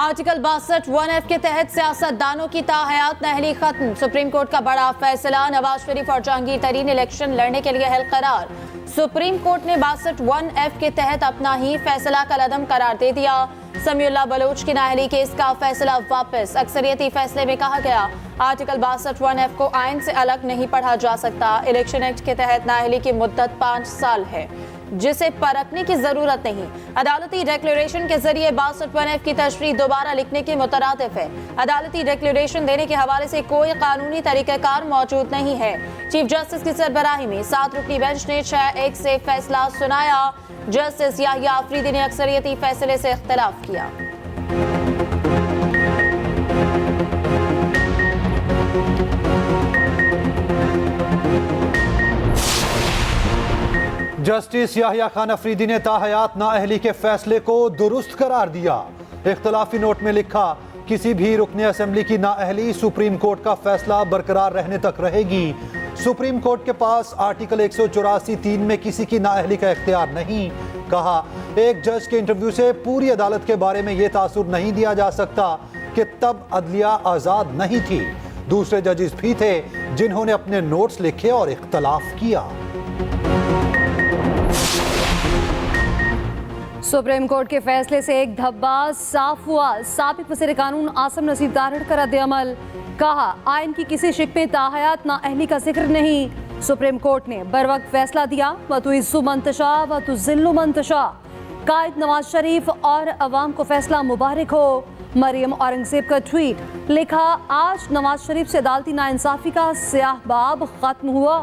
Article 62 1F के तहत सियासतदानों की ताहयात नाअहली खत्म। सुप्रीम कोर्ट का बड़ा फैसला। नवाज शरीफ और जहांगीर तरीन इलेक्शन लड़ने के लिए अहल करार। सुप्रीम कोर्ट ने 62 1F के तहत अपना ही फैसला कलअदम करार दे दिया। समीउल्लाह बलोच की नाअहली केस का फैसला वापस। अक्सरियती फैसले में कहा गया आर्टिकल 62 1F को आइन से अलग नहीं पढ़ा जा सकता। इलेक्शन एक्ट के तहत नाअहली की मुद्दत 5 साल है, जिसे परखने की जरूरत नहीं। अदालती डिक्लेरेशन के जरिए 62 1F की तशरीह दोबारा लिखने के मुतरादिफ है। अदालती डिक्लेरेशन देने के हवाले से कोई कानूनी तरीक़ाकार मौजूद नहीं है। चीफ जस्टिस की सरबराही में 7 रुकनी बेंच ने 6-1 से फैसला सुनाया। जस्टिस याहिया आफरीदी ने अक्सरियती फैसले से इख्तिलाफ किया। जस्टिस याहिया खान अफरीदी ने ताहयात नाअहली के फैसले को दुरुस्त करार दिया। इख्तिलाफी नोट में लिखा, किसी भी रुकने असेंबली की नाअहली सुप्रीम कोर्ट का फैसला बरकरार रहने तक रहेगी। सुप्रीम कोर्ट के पास आर्टिकल 184(3) में किसी की नाअहली का इख्तियार नहीं। कहा, एक जज के इंटरव्यू से पूरी अदालत के बारे में यह तासुर नहीं दिया जा सकता कि तब अदलिया आज़ाद नहीं थी। दूसरे जजेस भी थे जिन्होंने अपने नोट्स लिखे और इख्तिलाफ किया। सुप्रीम कोर्ट के फैसले से एक धब्बा साफ हुआ। साबिक वज़ीर कानून आसिम नसीब तारड़ का रद्द-ए-अमल। कहा, आइन की किसी शिक में ताहयात नाअहली का जिक्र नहीं। सुप्रीम कोर्ट ने बर वक्त फैसला दिया। व तो इज्जु मंतशा व तो जिल्लु मंतशा। कायद नवाज शरीफ और अवाम को फैसला मुबारक हो। मरियम औरंगजेब का ट्वीट। लिखा, आज नवाज शरीफ से अदालती नाइंसाफी का स्याह बाब खत्म हुआ।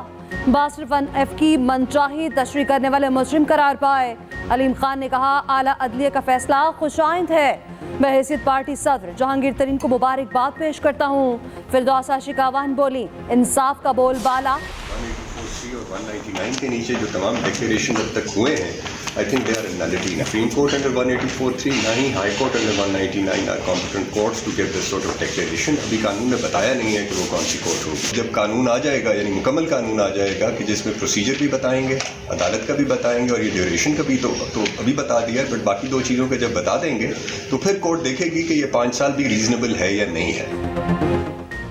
62 1F की मनचाही तशरीह करने वाले मुजरिम करार पाए। अलीम खान ने कहा, आला अदलिया का फैसला खुशाइंद है। बहैसियत पार्टी सदर जहांगीर तरीन को मुबारकबाद पेश करता हूँ। फिरदौस आशिक आवान बोली, इंसाफ का बोलबाला। 184 और 199 के नीचे जो तमाम डिक्लेरेशन अब तक हुए हैं, I think they are nullity. Supreme court under 184(3), ना ही high court under 199 are competent courts to give this sort of declaration. अभी कानून ने बताया नहीं है कि वो कौन सी कोर्ट होगी। जब कानून आ जाएगा, यानी मुकम्मल कानून आ जाएगा कि जिसमें प्रोसीजर भी बताएंगे, अदालत का भी बताएंगे और ये ड्यूरेशन का भी तो अभी बता दिया है, बट बाकी 2 चीज़ों के जब बता देंगे तो फिर कोर्ट देखेगी कि ये 5 साल भी रीजनेबल है या नहीं है।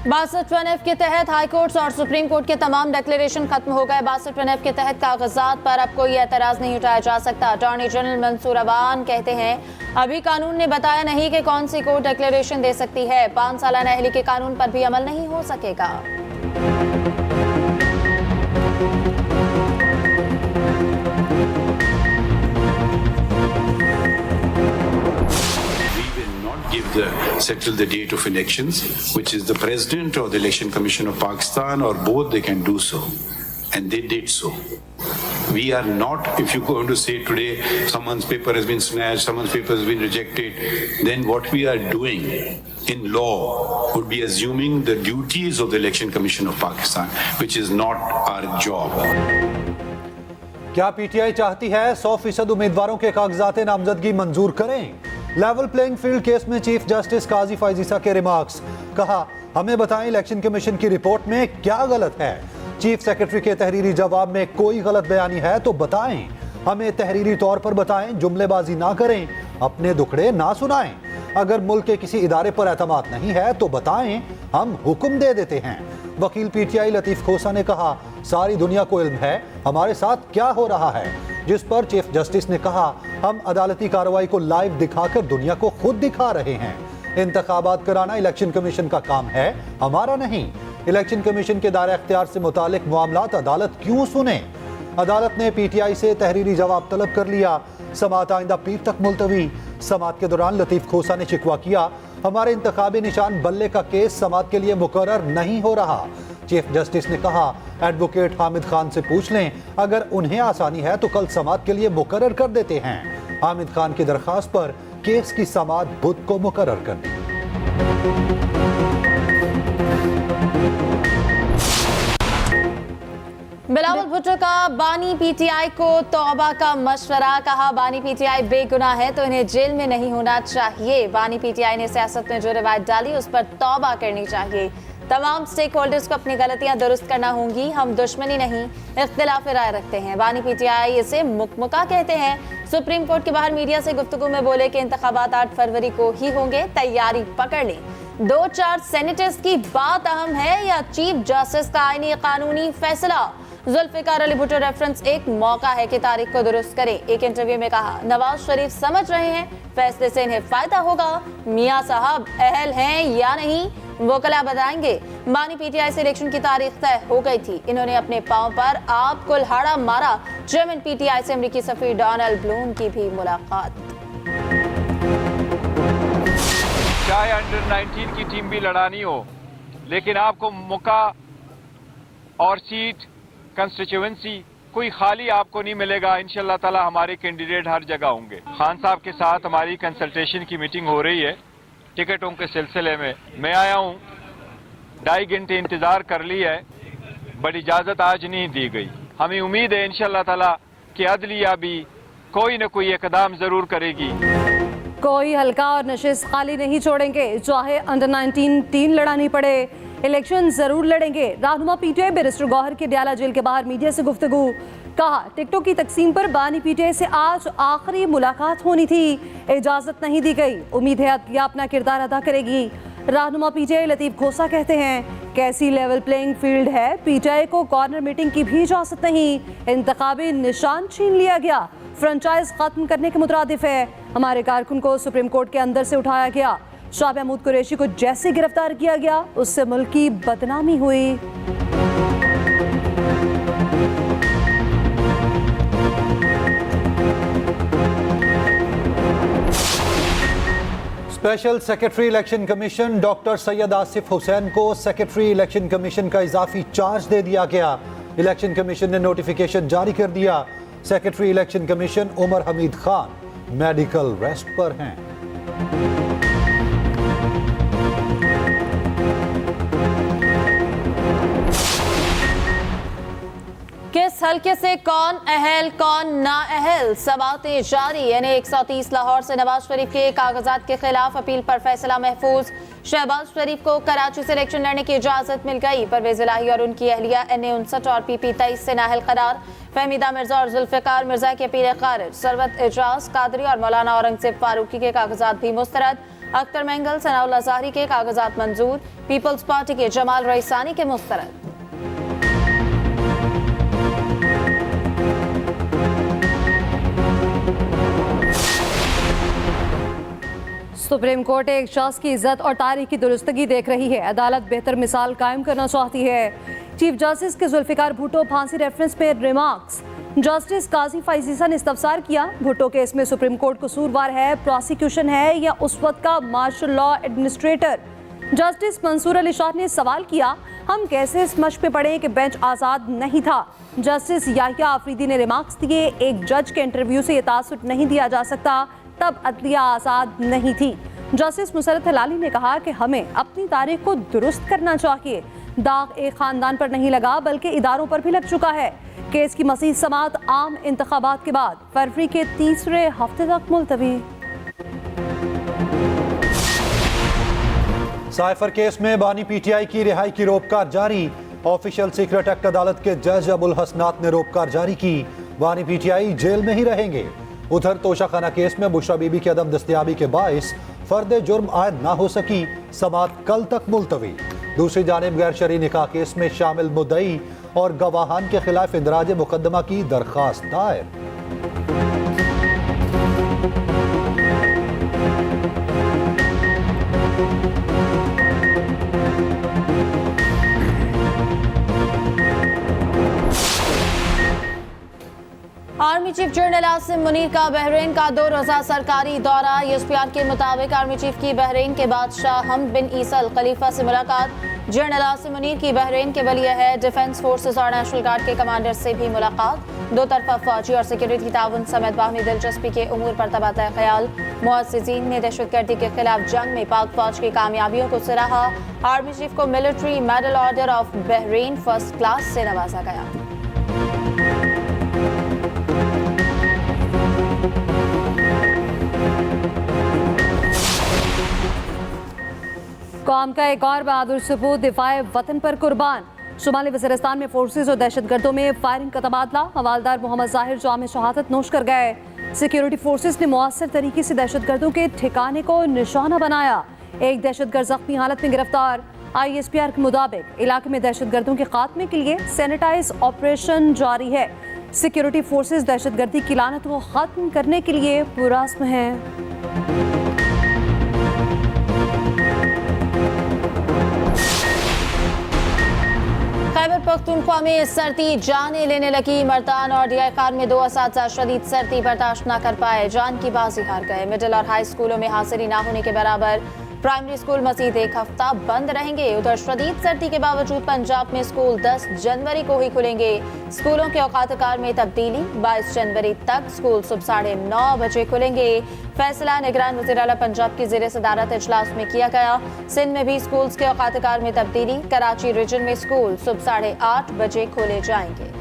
62 1F के तहत हाई कोर्ट और सुप्रीम कोर्ट के तमाम डिक्लेरेशन खत्म हो गए। 62 1F के तहत कागजात पर अब कोई एतराज नहीं उठाया जा सकता। अटॉर्नी जनरल मंसूर अवान कहते हैं, अभी कानून ने बताया नहीं कि कौन सी कोर्ट डिक्लेरेशन दे सकती है। 5 साल नाअहली के कानून पर भी अमल नहीं हो सकेगा। Settle the date of elections, which is the President or the Election Commission of Pakistan, or both. They can do so, and they did so. We are not, if you're going to say today someone's paper has been snatched, someone's paper has been rejected, then what we are doing in law would be assuming the duties of the Election Commission of Pakistan, which is not our job. क्या PTI चाहती है 100% उम्मीदवारों के कागजात नामजदगी मंजूर करें? Level playing field case में चीफ जस्टिस काजी फाइजीसा के रिमार्क्स। कहा, हमें बताएं इलेक्शन कमीशन की रिपोर्ट में क्या गलत है। चीफ सेक्रेटरी के तहरीरी जवाब में कोई गलत बयानी है तो बताएं। हमें तहरीरी तौर पर बताएं, जुमलेबाजी ना करें, अपने दुखड़े ना सुनाएं। अगर मुल्क के किसी इदारे पर एतमाद नहीं है तो बताएं, हम हुक्म दे देते हैं। वकील पीटीआई लतीफ खोसा ने कहा, सारी दुनिया को इल्म है हमारे साथ क्या हो रहा है। जिस पर चीफ जस्टिस ने कहा, हम अदालती कार्रवाई को लाइव दिखाकर दुनिया को खुद दिखा रहे हैं। इंतखाबात कराना इलेक्शन कमीशन का काम है, हमारा नहीं। इलेक्शन कमीशन के दायरे अख्तियार से मुतालिक मामलात अदालत क्यों सुने। अदालत ने पीटीआई से तहरीरी जवाब तलब कर लिया। समाअत आइंदा पीर तक मुलतवी। समाअत के दौरान लतीफ खोसा ने शिकवा किया, हमारे इंतखाबी निशान बल्ले का केस समाअत के लिए मुकर्रर नहीं हो रहा। चीफ जस्टिस ने कहा, एडवोकेट हामिद खान से पूछ लें, अगर उन्हें आसानी है तो कल समाअत के लिए मुकर्रर कर देते हैं। हामिद खान की दरखास्त पर केस की समाअत बुध को मुकर्रर कर दी। बिलावल भुट्टो का बानी पीटीआई को तौबा का मशवरा। कहा, बानी पीटीआई बेगुनाह है तो इन्हें जेल में नहीं होना चाहिए। बानी पीटीआई ने सियासत में जो रिवायत डाली उस पर तौबा करनी चाहिए। तमाम स्टेक होल्डर्स को अपनी गलतियां दुरुस्त करना होंगी। हम दुश्मनी नहीं, इख्तिलाफ राय रखते हैं। बानी पीटीआई इसे मुकमुका कहते हैं। सुप्रीम कोर्ट के बाहर मीडिया से गुफ्तगू में बोले कि इंतखाबात 8 फरवरी को ही होंगे, तैयारी पकड़ लें। 2-4 सेनेटर्स की बात अहम है या चीफ जस्टिस का आईनी कानूनी फैसला? जुल्फिकार अली भुट्टो रेफरेंस एक मौका है कि तारीख को दुरुस्त करें। एक इंटरव्यू में कहा, नवाज शरीफ समझ रहे हैं फैसले से इन्हें फायदा होगा। मियां साहब अहल हैं या नहीं, वकला बताएंगे। बानी पीटीआई से इलेक्शन की तारीख तय हो गई थी। इन्होंने अपने पांव पर आप कुल्हाड़ा मारा। चेयरमैन पीटीआई से अमेरिकी सफीर डोनाल्ड ब्लूम की भी मुलाकात। चाहे अंडर 19 की टीम भी लड़ानी हो, लेकिन आपको मौका और सीट कंस्टिट्यूएंसी कोई खाली आपको नहीं मिलेगा। इंशाल्लाह ताला हमारे कैंडिडेट हर जगह होंगे। खान साहब के साथ हमारी कंसल्टेशन की मीटिंग हो रही है टिकटों के सिलसिले में। मैं आया हूं, 2.5 घंटे इंतजार कर ली है, बट इजाजत आज नहीं दी गई। हमें उम्मीद है इंशाल्लाह ताला कि अदलिया भी कोई न कोई इकदाम जरूर करेगी। कोई हल्का और नशिस्त खाली नहीं छोड़ेंगे, चाहे अंडर 19 टीम लड़ानी पड़े, इलेक्शन जरूर लड़ेंगे। रहनुमा पीटीआई बैरिस्टर गौहर की डयाला जेल के बाहर मीडिया से गुफ्तगू। कहा, टिकटों की तकसीम पर बानी पीटीआई से आज आखिरी मुलाकात होनी थी, इजाजत नहीं दी गई। उम्मीद है अदलिया अपना किरदार अदा करेगी। रहनुमा पीटीआई लतीफ खोसा कहते हैं, कैसी लेवल प्लेइंग फील्ड है, पीटीआई को कॉर्नर मीटिंग की भी इजाजत नहीं। इंतखाबी निशान छीन लिया गया, फ्रेंचाइज खत्म करने के मुतरादिफ है। हमारे कारकुन को सुप्रीम कोर्ट के अंदर से उठाया गया। शाह महमूद कुरैशी को जैसे गिरफ्तार किया गया, उससे मुल्क की बदनामी हुई। Special secretary election commission doctor Syed Asif Hussain को सेक्रेटरी इलेक्शन कमीशन का इजाफी चार्ज दे दिया गया। इलेक्शन कमीशन ने नोटिफिकेशन जारी कर दिया। Secretary election commission Umar Hamid Khan medical rest पर हैं। किस हल्के से कौन अहल कौन ना अहल, सवातें जारी। यानी 130 लाहौर से नवाज शरीफ के कागजात के खिलाफ अपील पर फैसला महफूज। शहबाज शरीफ को कराची से इलेक्शन लड़ने की इजाजत मिल गई। परवेज इलाही और उनकी अहलिया NA-59 और PP-23 से नाअहल करार। फहमीदा मिर्जा और जुल्फिकार मिर्जा की अपील खारिज। सरवत एजाज कादरी और मौलाना औरंगजेब फारूकी के कागजात भी मुस्तरद। अख्तर मेंगल सनाउल्लाह ज़ाहरी के कागजात मंजूर। पीपल्स पार्टी के जमाल रईसानी के मुस्तरद। सुप्रीम कोर्ट एक शख्स की इज्जत और तारीख की दुरुस्तगी देख रही है। अदालत बेहतर मिसाल कायम करना चाहती है। चीफ जस्टिस के जुल्फिकार भुट्टो फांसी रेफरेंस पे रिमार्क्स। जस्टिस काजी फाइजीसा ने इस्तफसार किया, भुट्टो केस में सुप्रीम कोर्ट कसूरवार है, प्रोसिक्यूशन है या उस वक्त का martial law administrator. Justice Mansoor Ali Shah ने सवाल किया, हम कैसे इस मश पे पड़े कि बेंच आज़ाद नहीं था। जस्टिस याहिया आफरीदी ने रिमार्क्स दिए, एक जज के इंटरव्यू से ये तासुर नहीं दिया जा सकता, तब अदलिया आज़ाद नहीं थी। जस्टिस मुसरत हलाली ने कहा कि हमें अपनी तारीख को दुरुस्त करना चाहिए। दाग एक खानदान पर नहीं लगा बल्कि इदारों पर भी लग चुका है। केस की मज़ीद समाअत आम इंतखाबात के बाद फरवरी के तीसरे हफ्ते तक मुलतवी। साइफर केस में बानी पीटीआई की रिहाई की रोककार जारी। ऑफिशियल सीक्रेट एक्ट अदालत के जज अबुल हसनात ने रोककार जारी की। बानी पीटीआई जेल में ही रहेंगे। उधर तोशाखाना केस में बुशरा बीबी की अदम दस्तयाबी के बाइस फर्द जुर्म आयद ना हो सकी, समाअत कल तक मुलतवी। दूसरी जानिब गैर शरई निकाह केस में शामिल मुद्दई और गवाहान के खिलाफ इंदराज मुकदमा की दरखास्त दायर। Army chief general Asim Munir का बहरीन का 2 रोज़ा सरकारी दौरा। ESPN के मुताबिक आर्मी चीफ की बहरीन के बादशाह हमद बिन ईसा अल खलीफा से मुलाकात। जनरल आसिम मुनीर की बहरीन के वली अहद, डिफेंस फोर्सेस और नेशनल गार्ड के कमांडर से भी मुलाकात। दो तरफा फौजी और सिक्योरिटी ताउन समेत बाहमी दिलचस्पी के उमूर पर तबादला ख्याल। मुअस्सिसीन ने दहशतगर्दी के खिलाफ जंग में पाक फौज की कामयाबियों को सराहा। आर्मी चीफ को military medal order of Bahrain first class से नवाजा गया। कौम का एक और बहादुर सपूत दिफाए वतन पर कुर्बान। शुमाली वज़ीरिस्तान में फोर्सेज और दहशतगर्दों में फायरिंग का तबादला। हवालदार मोहम्मद ज़ाहिर जाम शहादत नोश कर गए। सिक्योरिटी फोर्सेज ने मुअस्सर तरीके से दहशतगर्दों के ठिकाने को निशाना बनाया। एक दहशतगर्द जख्मी हालत में गिरफ्तार। ISPR के मुताबिक इलाके में दहशतगर्दों के खात्मे के लिए सैनिटाइज ऑपरेशन जारी है। सिक्योरिटी फोर्सेज दहशतगर्दी की लानत को खत्म करने के लिए पुरअज़्म हैं। खैबर पख्तूनख्वा में सर्दी जाने लेने लगी। मर्दान और DI खान में 2 असातिज़ा शदीद सर्दी बर्दाश्त न कर पाए, जान की बाजी हार गए। मिडिल और हाई स्कूलों में हाजिरी ना होने के बराबर। प्राइमरी स्कूल मजीद 1 हफ्ता बंद रहेंगे। उधर शदीद सर्दी के बावजूद पंजाब में स्कूल 10 जनवरी को ही खुलेंगे। स्कूलों के औकात-ए-कार में तब्दीली। 22 जनवरी तक स्कूल सुबह 9:30 बजे खुलेंगे। फैसला निगरान वज़ीर आला पंजाब की ज़ेर सदारत इजलास में किया गया। सिंध में भी स्कूल्स के औकात-ए-कार में तब्दीली। कराची रीजन में स्कूल सुबह 8:30 बजे खोले जाएंगे।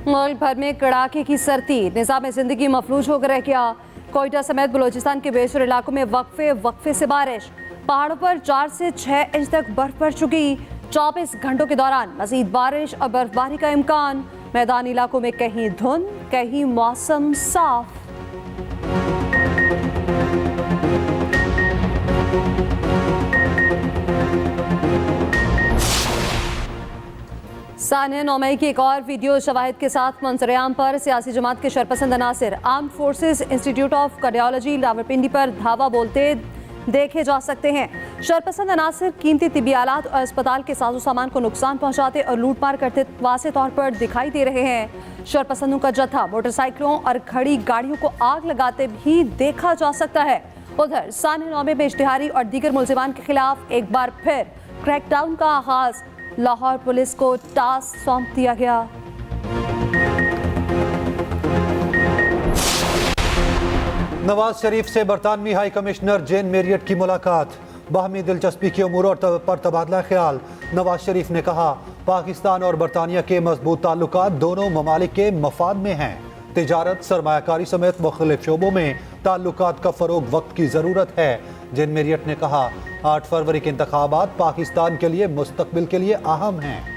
मुल्क भर में कड़ाके की सर्दी, निज़ाम जिंदगी मफलूज होकर रह गया। कोयटा समेत बलोचिस्तान के बेशुमार इलाकों में वक्फे से बारिश। पहाड़ों पर 4 से 6 इंच तक बर्फ पड़ चुकी। 24 घंटों के दौरान मजीद बारिश और बर्फबारी का इम्कान। मैदानी इलाकों में कहीं धुंध, कहीं मौसम साफ। सानिया 9 मई की एक और वीडियो शवाहिद के साथ मंजर-ए-आम पर सियासी जमात के शरपसंद अनासिर armed forces institute of cardiology Rawalpindi पर धावा बोलते देखे जा सकते हैं। शरपसंद अनासिर कीमती तिब्बी आलात और अस्पताल के साजो सामान को नुकसान पहुंचाते और लूटमार करते वाज़ेह तौर पर दिखाई दे रहे हैं। शरपसंदों का जत्था मोटरसाइकिलों और खड़ी गाड़ियों को आग लगाते भी देखा जा सकता है। उधर सानिया 9 में इश्तिहारी और दीगर मुल्जिमान के खिलाफ एक बार फिर क्रैकडाउन का आगाज। लाहौर पुलिस को टास्क सौंप दिया गया। नवाज शरीफ से बरतानवी हाई कमिश्नर जेन मेरियट की मुलाकात। बाहमी दिलचस्पी के उमूर पर तबादला ख्याल। नवाज शरीफ ने कहा पाकिस्तान और बरतानिया के मजबूत ताल्लुकात दोनों ममालिक के मफाद में हैं। तिजारत, सरमायाकारी समेत मुख्तलिफ शोबों में ताल्लुकात का फरोग वक्त की ज़रूरत है। जेन मेरियट ने कहा 8 फरवरी के इंतखाबात पाकिस्तान के लिए मुस्तकबिल के लिए अहम हैं।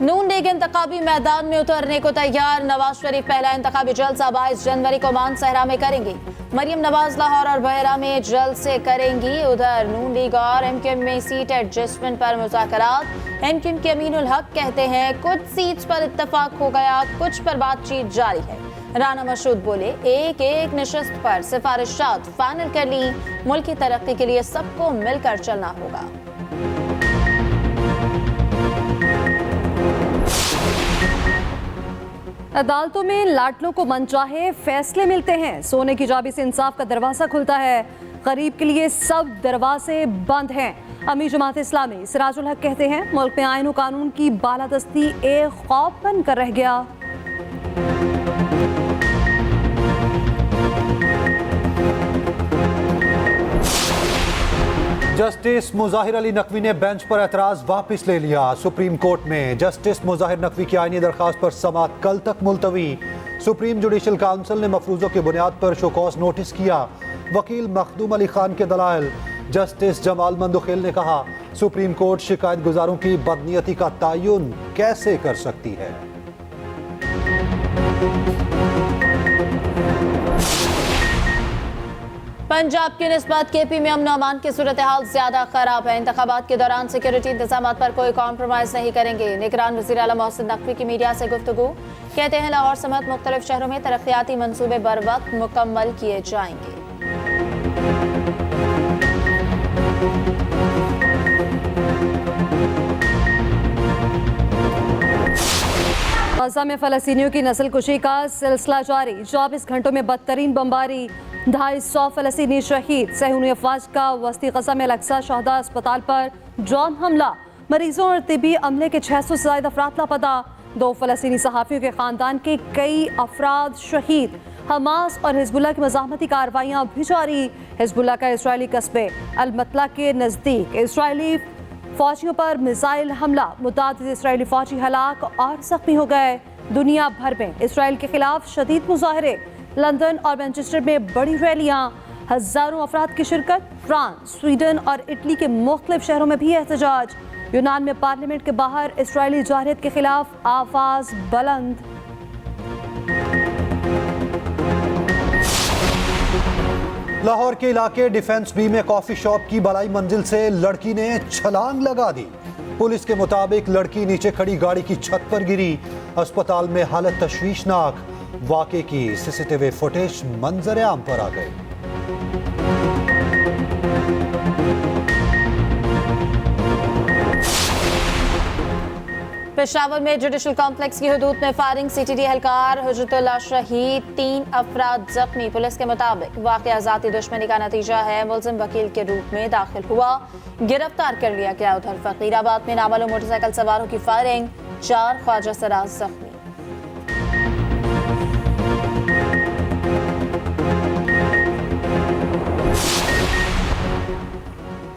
नून लीग इंतखाबी मैदान में उतरने को तैयार। नवाज शरीफ पहला इंतखाबी जलसा 22 जनवरी को मानसहरा में करेंगी। मरियम नवाज लाहौर और बहरा में जलसे करेंगी। उधर नून लीग और MQM में सीट एडजस्टमेंट पर मुज़ाकरात। MQM के अमीनुल हक कहते हैं कुछ सीट्स पर इत्तफाक हो गया, कुछ पर बातचीत जारी है। राना मशरूद बोले एक नशस्त पर सिफारिशात फाइनल कर ली। मुल्क की तरक्की के लिए सबको मिलकर चलना होगा। अदालतों में लाडलों को मनचाहे फैसले मिलते हैं। सोने की चाबी से इंसाफ का दरवाजा खुलता है। गरीब के लिए सब दरवाजे बंद हैं। अमीर जमात इस्लामी सिराजुल हक कहते हैं मुल्क में आईन और कानून की बालादस्ती एक खौफ बनकर रह गया। जस्टिस मुजाहिर अली नकवी ने बेंच पर एतराज वापस ले लिया। सुप्रीम कोर्ट में जस्टिस मुजाहिर नकवी की आईनी दरखास्त पर समाअत कल तक मुलतवी। सुप्रीम जुडिशल काउंसिल ने मफरूजों की बुनियाद पर शोकॉज नोटिस किया। वकील मखदूम अली खान के दलाइल। जस्टिस जमाल मंदुखेल ने कहा सुप्रीम कोर्ट शिकायत गुजारों की बदनीयती का तयन कैसे कर सकती है। पंजाब की निस्बत KP में अमन अमान की सूरत हाल ज्यादा खराब है। इंतखाबात के दौरान सिक्योरिटी इंतजाम पर कोई कॉम्प्रोमाइज नहीं करेंगे। निगरान वज़ीर आला मोहसिन नकवी की मीडिया से गुफ्तगू। कहते हैं लाहौर समेत मुख्तलिफ शहरों में तरक्याती मंसूबे बर वक्त मुकम्मल किए जाएंगे। गजा में फलस्तीनियों की नस्लकुशी का सिलसिला जारी। 24 घंटों में बदतरीन बमबारी। 250 फलस्तीनी शहीद। सहूनी अफवाज का वस्ती गजा में अल-अक्सा शहदा अस्पताल पर ड्रोन हमला। मरीजों और तिबी अमले के 600 से ज्यादा अफराद लापता। 2 फलस्तीनी सहाफियों के खानदान के कई अफराद शहीद। हमास और हिजबुल्लाह की मज़ाहमती कार्रवाइयाँ भी जारी। हिजबुल्लाह का इजरायली कस्बे अल-मतला के नज़दीक इजरायली फौजियों पर मिसाइल हमला, मुतादिद इजरायली फौजी हलाक और जख्मी हो गए। दुनिया भर में इसराइल के खिलाफ शदीद मुजाहरे, लंदन और मैनचेस्टर में बड़ी रैलियाँ, हजारों अफराद की शिरकत। फ्रांस, स्वीडन और इटली के मुख्तलिफ शहरों में भी एहतजाज। यूनान में पार्लियामेंट के बाहर इसराइली जारहियत के खिलाफ आवाज बुलंद। लाहौर के इलाके डिफेंस बी में कॉफी शॉप की बलाई मंजिल से लड़की ने छलांग लगा दी। पुलिस के मुताबिक लड़की नीचे खड़ी गाड़ी की छत पर गिरी। अस्पताल में हालत तशवीशनाक। वाकये की सीसीटीवी फुटेज मंजर आम पर आ गई। पेशावर में जुडिशल कॉम्प्लेक्स की हुदूद में फायरिंग, सीटीडी एहलकार हुज्जतुल्लाह शहीद, 3 अफराद जख्मी। पुलिस के मुताबिक वाकया ज़ाती दुश्मनी का नतीजा है। मुलजिम वकील के रूप में दाखिल हुआ, गिरफ्तार कर लिया गया। उधर फकीराबाद में नामालूम मोटरसाइकिल सवारों की फायरिंग, 4 ख्वाजा सराज जख्मी।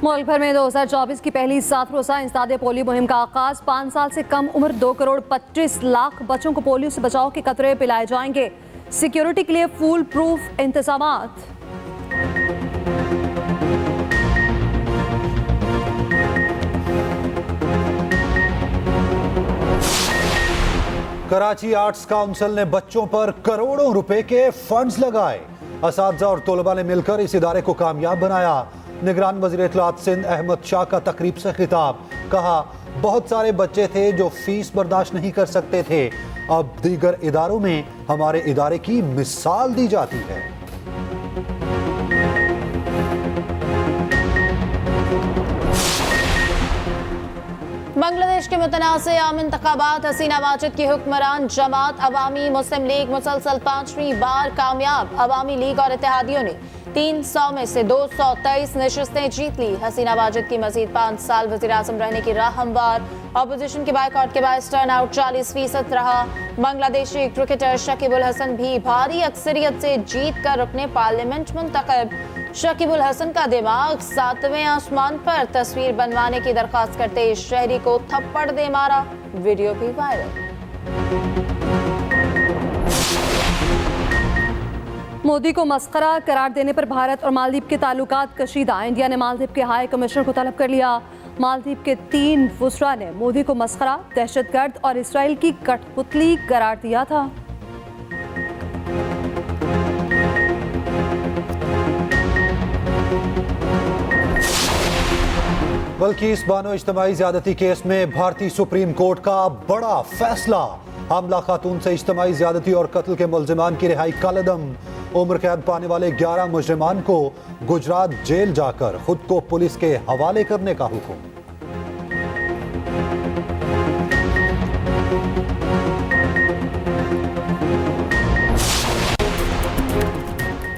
मुल्क भर में 2024 की पहली 7 रोज़ा इंसदाद पोलियो मुहिम का आगाज। 5 साल से कम उम्र 2 करोड़ 25 लाख बच्चों को पोलियो से बचाव के कतरे पिलाए जाएंगे। सिक्योरिटी के लिए फूल प्रूफ इंतजामात। कराची आर्ट्स काउंसिल ने बच्चों पर करोड़ों रुपए के फंड्स लगाए। असातिज़ा और तलबा ने मिलकर इस इदारे को कामयाब बनाया। निगरान वज़ीर इत्तलात सिंध अहमद शाह का तकरीब से खिताब, कहा बहुत सारे बच्चे थे जो फीस बर्दाश्त नहीं कर सकते थे, अब दीगर इदारों में हमारे इदारे की मिसाल दी जाती है। बांग्लादेश के मुतनाज़ आम इंतखाबात, हसीना वाजिद की हुक्मरान जमात अवामी मुस्लिम लीग मुसलसल 5वीं बार कामयाब। अवामी लीग और इत्तेहादियों ने 300 में से 223 नशिस्तें जीत ली। हसीना वाजिद की मजीद 5 साल वज़ीर आज़म रहने की राह हमवार। अपोजिशन के बायकॉट के बायस टर्न आउट 40% रहा। बांग्लादेशी क्रिकेटर शकीब उल हसन भी भारी अक्सरियत से जीत कर रुकने पार्लियामेंट मुंतखब। शकीब उल हसन का दिमाग 7वें आसमान पर, तस्वीर बनवाने की दरख्वास्त करते शहरी को थप्पड़ दे मारा, वीडियो भी वायरल। मोदी को मस्खरा करार देने पर भारत और मालदीव के ताल्लुकात कशीदा। इंडिया ने मालदीव के हाई कमिश्नर को तलब कर लिया। मालदीव के 3 वुज़रा ने मोदी को मस्खरा, दहशतगर्द और इसराइल की कठपुतली करार दिया था। बल्किस बानो इज्तिमाई ज़्यादती केस में भारतीय सुप्रीम कोर्ट का बड़ा फैसला। हमला खातून से इज्तिमाई ज़्यादती और कत्ल के मुल्जिमान की रिहाई कलअदम। उम्र कैद पाने वाले 11 मुजरिमान को गुजरात जेल जाकर खुद को पुलिस के हवाले करने का हुक्म।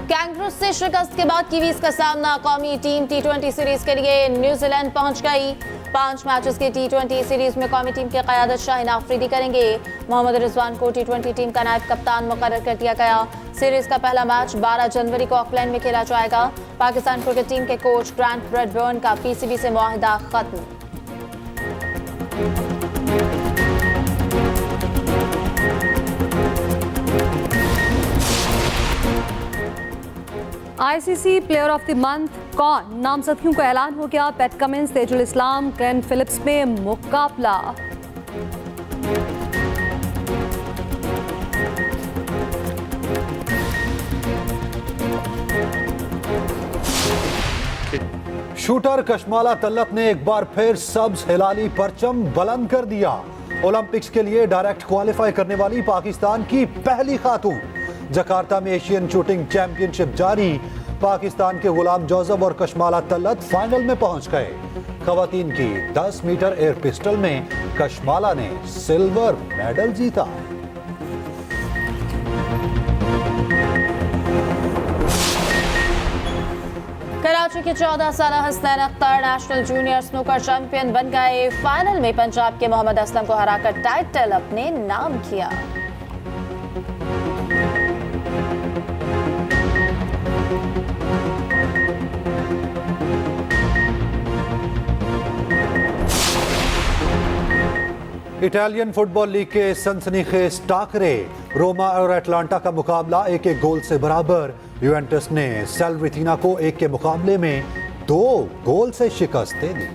कैंगरूज से शिकस्त के बाद कीवीज का सामना। कौमी टीम T20 सीरीज के लिए न्यूजीलैंड पहुंच गई। 5 मैचेस की T20 सीरीज में कौमी टीम की क़यादत शाहिन आफरीदी करेंगे। मोहम्मद रिजवान को T20 टीम का नायब कप्तान मुकर्रर कर दिया गया। सीरीज का पहला मैच 12 जनवरी को ऑकलैंड में खेला जाएगा। पाकिस्तान क्रिकेट टीम के कोच ग्रांट ब्रैडबर्न का PCB से मुआहिदा खत्म। ICC player of the month कौन, नामजदगियों का ऐलान हो गया। पैट कमिंस, तेजुल इस्लाम, ग्लेन फिलिप्स में मुकाबला। शूटर कशमाला तल्लत ने एक बार फिर सब्ज हिलाली परचम बुलंद कर दिया। ओलंपिक्स के लिए डायरेक्ट क्वालिफाई करने वाली पाकिस्तान की पहली खातून। जकार्ता में एशियन शूटिंग चैंपियनशिप जारी। पाकिस्तान के गुलाम जोजब और कशमाला तल्लत फाइनल में पहुंच गए। खवातीन की 10 मीटर एयर पिस्टल में कशमाला ने सिल्वर मेडल जीता। कराची के 14 साल Hasnain Akhtar national junior snooker champion बन गए। फाइनल में पंजाब के मोहम्मद असलम को हराकर टाइटल अपने नाम किया। इटालियन फुटबॉल लीग के सनसनीखेज टाकरे, रोमा और एटलांटा का मुकाबला 1-1 गोल से बराबर। यूवेंटस ने सेल्विथिना को 1 के मुकाबले में 2 गोल से शिकस्त दे दी।